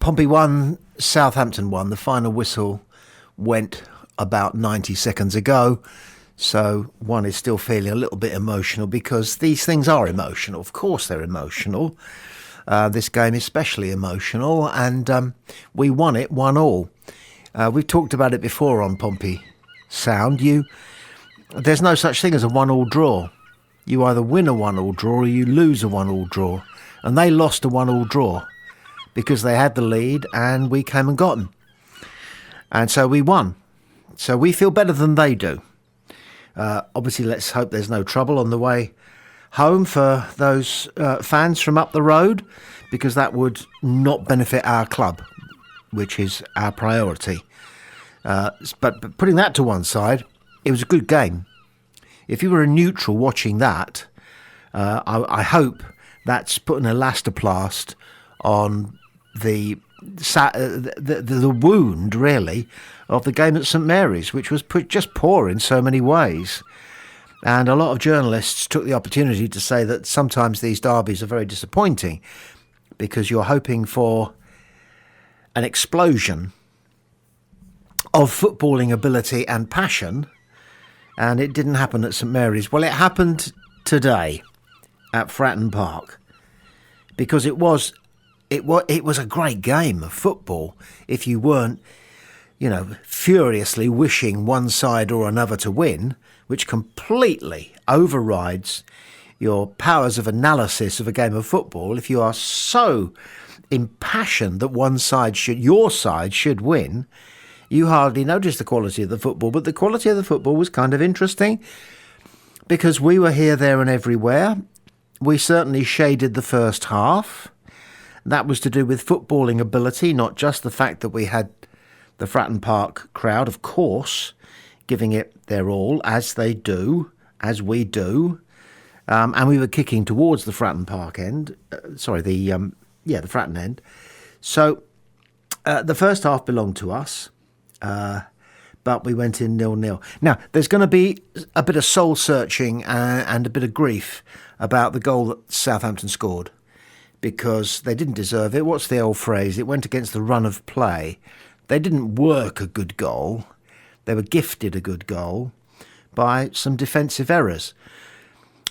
Pompey won, Southampton won. The final whistle went about 90 seconds ago. So one is still feeling a little bit emotional because these things are emotional. Of course they're emotional. This game especially emotional. And we won it 1-1. We've talked about it before on Pompey Sound. There's no such thing as a 1-1 draw. You either win a 1-1 draw or you lose a 1-1 draw. And they lost a 1-1 draw because they had the lead and we came and got them. And so we won. So we feel better than they do. Obviously, let's hope there's no trouble on the way home for those fans from up the road, because that would not benefit our club, which is our priority. But putting that to one side, it was a good game. If you were a neutral watching that, I hope that's putting a elastoplast on the wound, really, of the game at St Mary's, which was just poor in so many ways. And a lot of journalists took the opportunity to say that sometimes these derbies are very disappointing because you're hoping for an explosion of footballing ability and passion, and it didn't happen at St Mary's. Well, it happened today at Fratton Park because it was a great game of football if you weren't, furiously wishing one side or another to win, which completely overrides your powers of analysis of a game of football. If you are so impassioned that your side should win, you hardly notice the quality of the football. But the quality of the football was kind of interesting because we were here, there and everywhere. We certainly shaded the first half. That was to do with footballing ability, not just the fact that we had the Fratton Park crowd, of course, giving it their all, as they do, as we do. And we were kicking towards the Fratton Park end. The Fratton end. So the first half belonged to us, but we went in 0-0. Now, there's going to be a bit of soul-searching and a bit of grief about the goal that Southampton scored, because they didn't deserve it. What's the old phrase? It went against the run of play. They didn't work a good goal. They were gifted a good goal by some defensive errors.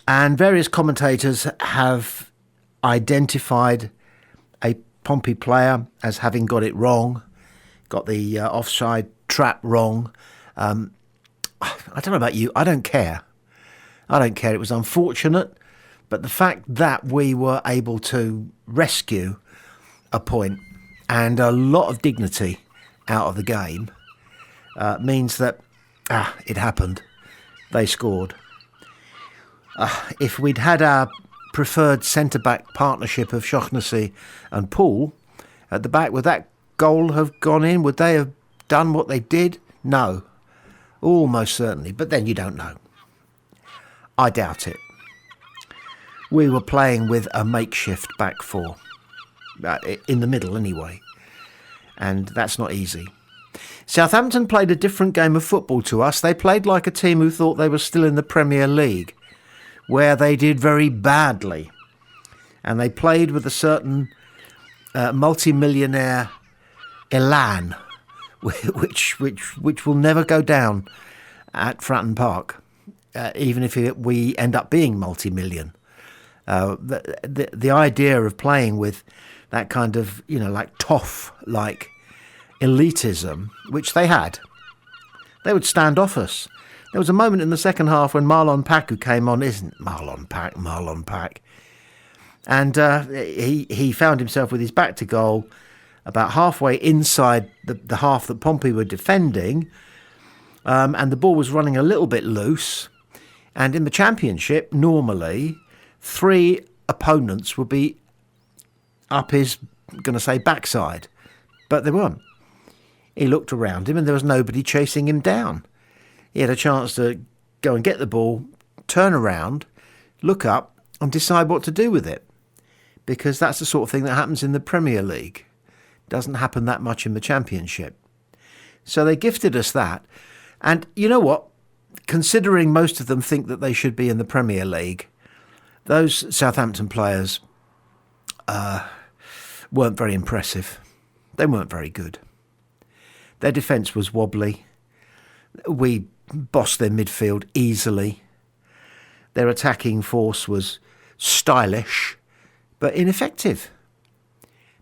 And various commentators have identified a Pompey player as having got it wrong, got the offside trap wrong. I don't know about you. I don't care. It was unfortunate. But the fact that we were able to rescue a point and a lot of dignity out of the game means that it happened. They scored. If we'd had our preferred centre-back partnership of Shaughnessy and Poole at the back, would that goal have gone in? Would they have done what they did? No. Almost certainly. But then you don't know. I doubt it. We were playing with a makeshift back four, in the middle anyway, and that's not easy. Southampton played a different game of football to us. They played like a team who thought they were still in the Premier League, where they did very badly, and they played with a certain multi-millionaire elan, which will never go down at Fratton Park, even if we end up being multi-million. The idea of playing with that kind of, like toff-like elitism, which they had. They would stand off us. There was a moment in the second half when Marlon Pack came on, isn't Marlon Pack. And he found himself with his back to goal about halfway inside the half that Pompey were defending, and the ball was running a little bit loose. And in the Championship, normally, 3 opponents would be up his, backside. But they weren't. He looked around him and there was nobody chasing him down. He had a chance to go and get the ball, turn around, look up and decide what to do with it. Because that's the sort of thing that happens in the Premier League. Doesn't happen that much in the Championship. So they gifted us that. And you know what? Considering most of them think that they should be in the Premier League, those Southampton players weren't very impressive. They weren't very good. Their defence was wobbly. We bossed their midfield easily. Their attacking force was stylish, but ineffective.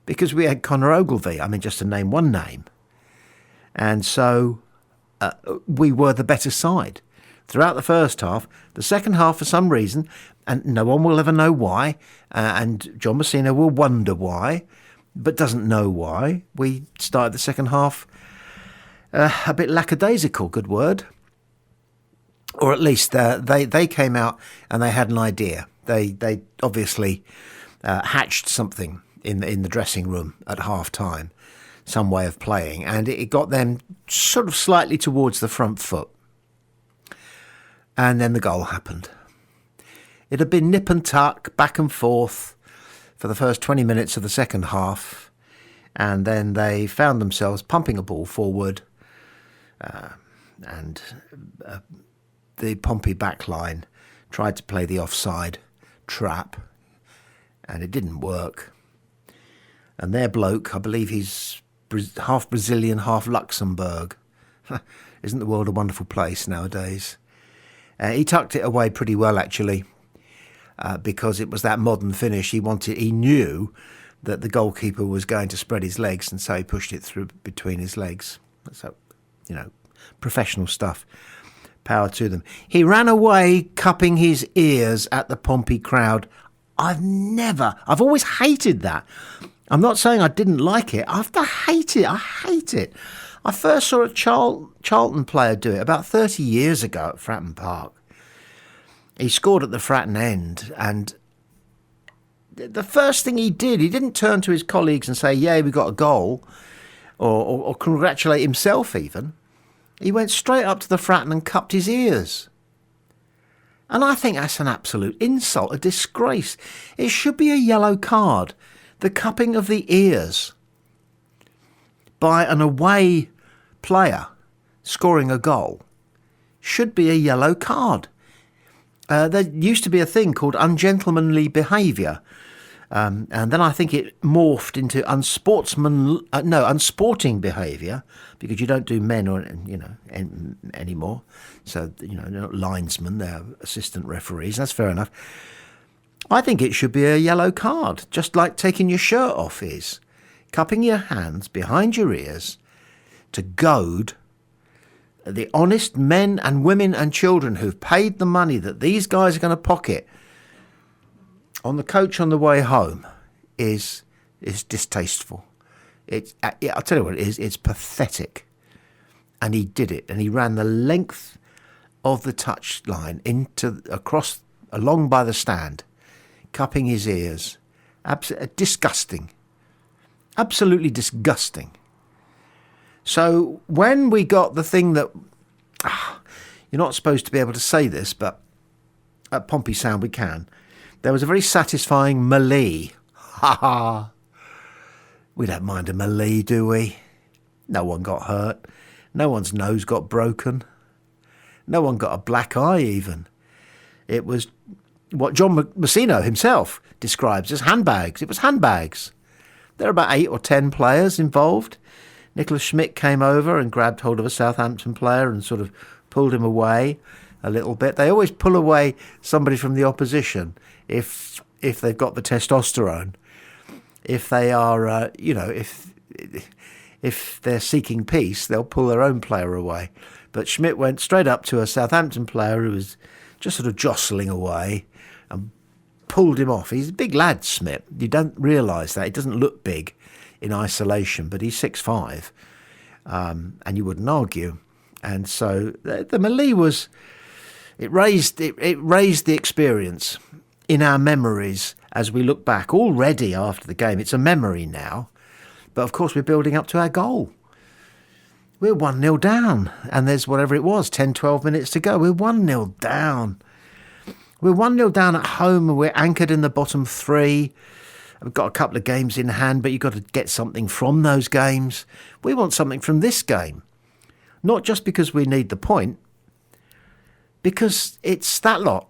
Because we had Conor Ogilvie, just to name one name. And so we were the better side throughout the first half. The second half, for some reason, and no one will ever know why, and John Messina will wonder why, but doesn't know why, we started the second half a bit lackadaisical, good word. Or at least they came out and they had an idea. They obviously hatched something in the dressing room at half-time, some way of playing, and it got them sort of slightly towards the front foot. And then the goal happened. It had been nip and tuck, back and forth for the first 20 minutes of the second half, and then they found themselves pumping a ball forward, and the Pompey backline tried to play the offside trap, and it didn't work. And their bloke, I believe he's half Brazilian, half Luxembourg. Isn't the world a wonderful place nowadays? He tucked it away pretty well, actually, because it was that modern finish. He knew that the goalkeeper was going to spread his legs, and so he pushed it through between his legs. So, professional stuff. Power to them. He ran away cupping his ears at the Pompey crowd. I've always hated that. I'm not saying I didn't like it. I hate it. I first saw a Charlton player do it about 30 years ago at Fratton Park. He scored at the Fratton end, and the first thing he did, he didn't turn to his colleagues and say, "Yeah, we got a goal," or congratulate himself even. He went straight up to the Fratton and cupped his ears. And I think that's an absolute insult, a disgrace. It should be a yellow card. The cupping of the ears by an away player scoring a goal should be a yellow card. There used to be a thing called ungentlemanly behaviour, and then I think it morphed into unsporting behaviour, because you don't do men anymore. So they're not linesmen; they're assistant referees. That's fair enough. I think it should be a yellow card, just like taking your shirt off is. Cupping your hands behind your ears to goad the honest men and women and children who've paid the money that these guys are going to pocket on the coach on the way home is distasteful. I'll tell you what it is. It's pathetic. And he did it, and he ran the length of the touchline along by the stand, cupping his ears. Disgusting. Absolutely disgusting. So when we got the thing that... you're not supposed to be able to say this, but at Pompey Sound we can. There was a very satisfying MELLEE. Ha ha. We don't mind a MELLEE, do we? No one got hurt. No one's nose got broken. No one got a black eye even. It was what John Messina himself describes as handbags. It was handbags. There were about 8 or 10 players involved. Nicholas Schmidt came over and grabbed hold of a Southampton player and sort of pulled him away a little bit. They always pull away somebody from the opposition if they've got the testosterone. If they are, if they're seeking peace, they'll pull their own player away. But Schmidt went straight up to a Southampton player who was just sort of jostling away and pulled him off. He's a big lad, Schmidt. You don't realise that. He doesn't look big in isolation, but he's 6'5", and you wouldn't argue. And so the MELLEE was... It raised the experience in our memories as we look back. Already after the game, it's a memory now. But of course, we're building up to our goal. We're 1-0 down, and there's whatever it was, 10, 12 minutes to go. We're 1-0 down. We're 1-0 down at home, and we're anchored in the bottom 3. We've got a couple of games in hand, but you've got to get something from those games. We want something from this game. Not just because we need the point, because it's that lot.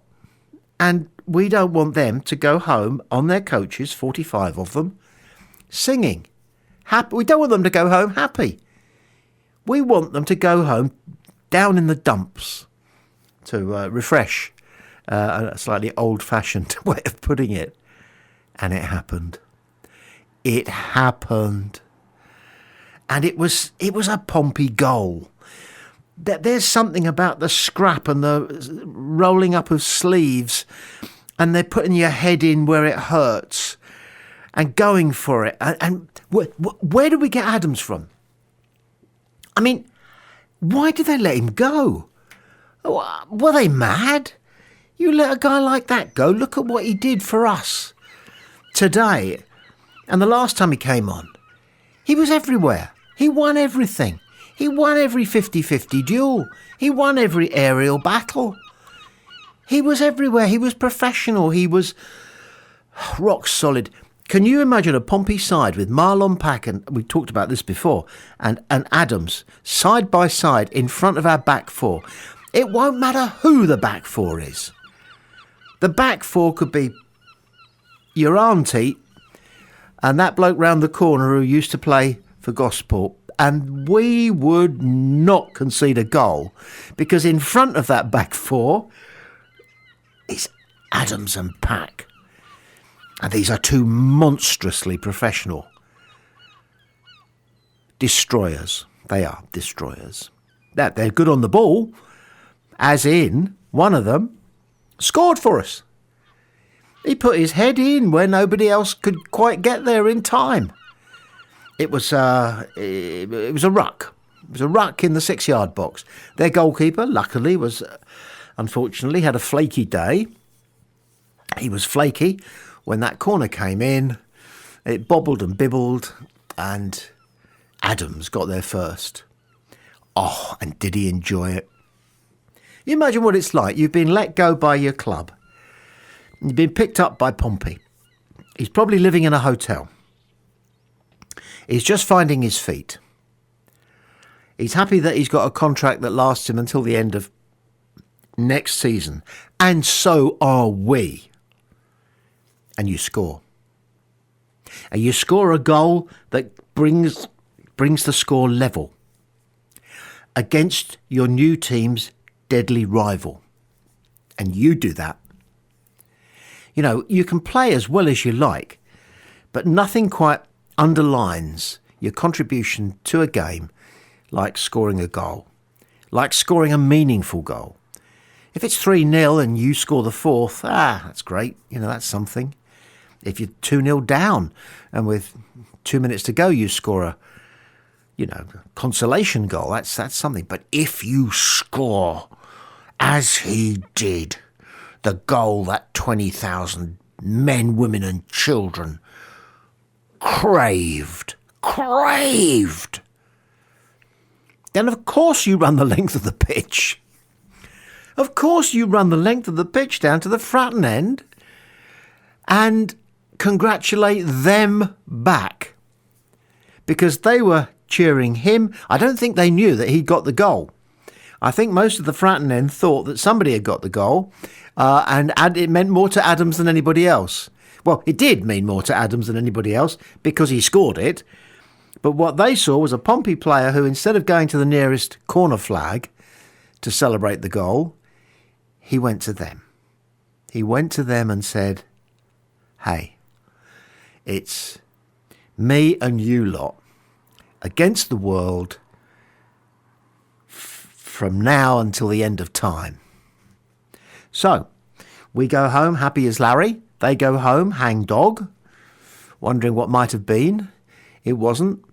And we don't want them to go home on their coaches, 45 of them, singing, happy. We don't want them to go home happy. We want them to go home down in the dumps to refresh, a slightly old-fashioned way of putting it. And it happened. It happened. And it was a Pompey goal. There's something about the scrap and the rolling up of sleeves, and they're putting your head in where it hurts and going for it. And where did we get Adams from? I mean, why did they let him go? Were they mad? You let a guy like that go. Look at what he did for us today. And the last time he came on, he was everywhere. He won everything. He won every 50-50 duel. He won every aerial battle. He was everywhere. He was professional. He was rock solid. Can you imagine a Pompey side with Marlon Pack, and we talked about this before, and Adams side by side in front of our back four? It won't matter who the back four is. The back four could be your auntie and that bloke round the corner who used to play for Gosport, and we would not concede a goal because in front of that back four is Adams and Pack. And these are two monstrously professional destroyers. They are destroyers. They're good on the ball, as in one of them scored for us. He put his head in where nobody else could quite get there in time. It was a ruck. It was a ruck in the 6-yard box. Their goalkeeper, luckily, unfortunately had a flaky day. He was flaky when that corner came in. It bobbled and bibbled, and Adams got there first. Oh, and did he enjoy it? You imagine what it's like. You've been let go by your club. You've been picked up by Pompey. He's probably living in a hotel. He's just finding his feet. He's happy that he's got a contract that lasts him until the end of next season. And so are we. And you score. And you score a goal that brings the score level against your new team's deadly rival. And you do that. You know, you can play as well as you like, but nothing quite underlines your contribution to a game like scoring a goal, like scoring a meaningful goal. If it's 3-0 and you score the fourth, that's great. You know, that's something. If you're 2-0 down and with 2 minutes to go, you score a, consolation goal, that's something. But if you score, as he did, the goal that 20,000 men, women and children craved, then of course you run the length of the pitch. Of course you run the length of the pitch down to the Fratton end and congratulate them back because they were cheering him. I don't think they knew that he got the goal. I think most of the Fratton end thought that somebody had got the goal and it meant more to Adams than anybody else. Well, it did mean more to Adams than anybody else because he scored it. But what they saw was a Pompey player who, instead of going to the nearest corner flag to celebrate the goal, he went to them. He went to them and said, hey, it's me and you lot against the world from now until the end of time. So, we go home happy as Larry. They go home hang-dog, wondering what might have been. It wasn't.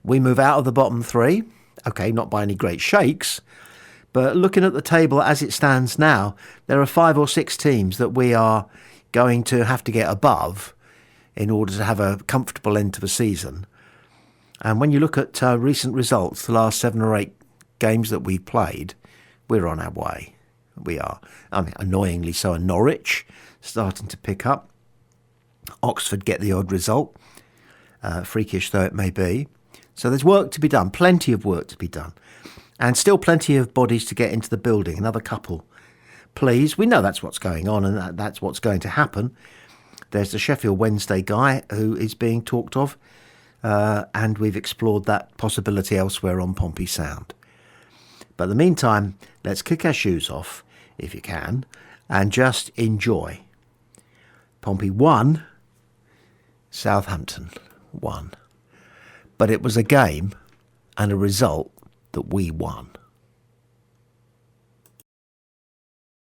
We move out of the bottom three. Okay, not by any great shakes. But looking at the table as it stands now, there are 5 or 6 teams that we are going to have to get above in order to have a comfortable end to the season. And when you look at recent results, the last 7 or 8 games that we've played, we're on our way. We are. I mean, annoyingly so. Norwich starting to pick up. Oxford get the odd result, freakish though it may be. So there's work to be done, plenty of work to be done. And still plenty of bodies to get into the building. Another couple, please. We know that's what's going on and that's what's going to happen. There's the Sheffield Wednesday guy who is being talked of and we've explored that possibility elsewhere on Pompey Sound. But in the meantime, let's kick our shoes off, if you can, and just enjoy. Pompey won, Southampton won. But it was a game and a result that we won.